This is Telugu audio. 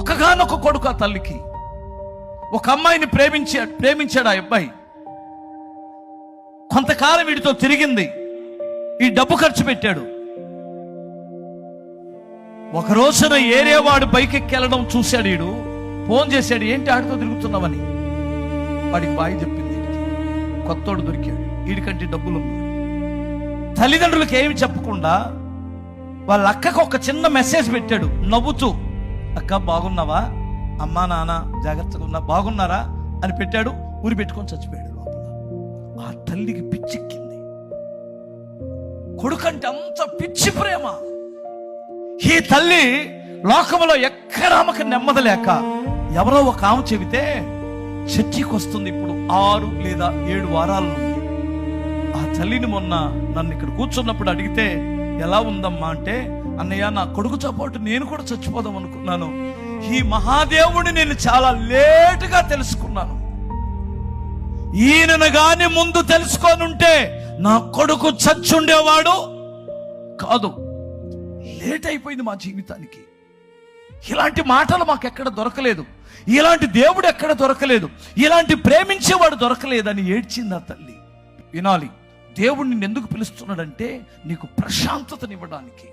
ఒకగానొక కొడుకు ఆ తల్లికి. ఒక అమ్మాయిని ప్రేమించాడు ఆ అబ్బాయి. కొంతకాలం వీడితో తిరిగింది, ఈ డబ్బు ఖర్చు పెట్టాడు. ఒక రోజున ఏరే వాడు బైక్ వెళ్ళడం చూశాడు. వీడు ఫోన్ చేశాడు, ఏంటి ఆడితో తిరుగుతున్నావని. వాడికి బాయి చెప్పింది. కొత్తోడు దొరికాడు, వీడికంటే డబ్బులు ఉన్నాడు. తల్లిదండ్రులకు ఏమి చెప్పకుండా వాళ్ళ అక్కకు ఒక చిన్న మెసేజ్ పెట్టాడు నవ్వుతూ, అక్క బాగున్నావా, అమ్మా నాన్న జాగ్రత్తగా ఉన్నా, బాగున్నారా అని పెట్టాడు. ఊరి పెట్టుకొని చచ్చిపోయాడు లోపల. ఆ తల్లికి పిచ్చెక్కింది. కొడుకంటే అంత పిచ్చి ప్రేమ. ఈ తల్లి లోకంలో ఎక్కడ ఆమెకు నెమ్మది లేక ఎవరో ఒక ఆమె చెబితే చర్చికి వస్తుంది. ఇప్పుడు 6 లేదా 7 వారాల నుండి. ఆ తల్లిని మొన్న నన్ను ఇక్కడ కూర్చున్నప్పుడు అడిగితే, ఎలా ఉందమ్మా అంటే, అన్నయ్య నా కొడుకుతో పాటు నేను కూడా చచ్చిపోదాం అనుకున్నాను. ఈ మహాదేవుని నేను చాలా లేటుగా తెలుసుకున్నాను. ఈయనను గాని ముందు తెలుసుకోనుంటే నా కొడుకు చచ్చుండేవాడు కాదు. లేట్ అయిపోయింది మా జీవితానికి. ఇలాంటి మాటలు మాకు ఎక్కడ దొరకలేదు, ఇలాంటి దేవుడు ఎక్కడ దొరకలేదు, ఇలాంటి ప్రేమించేవాడు దొరకలేదని ఏడ్చింది ఆ తల్లి. వినాలి, దేవుడు నిన్ను ఎందుకు పిలుస్తున్నాడంటే నీకు ప్రశాంతతనివ్వడానికి.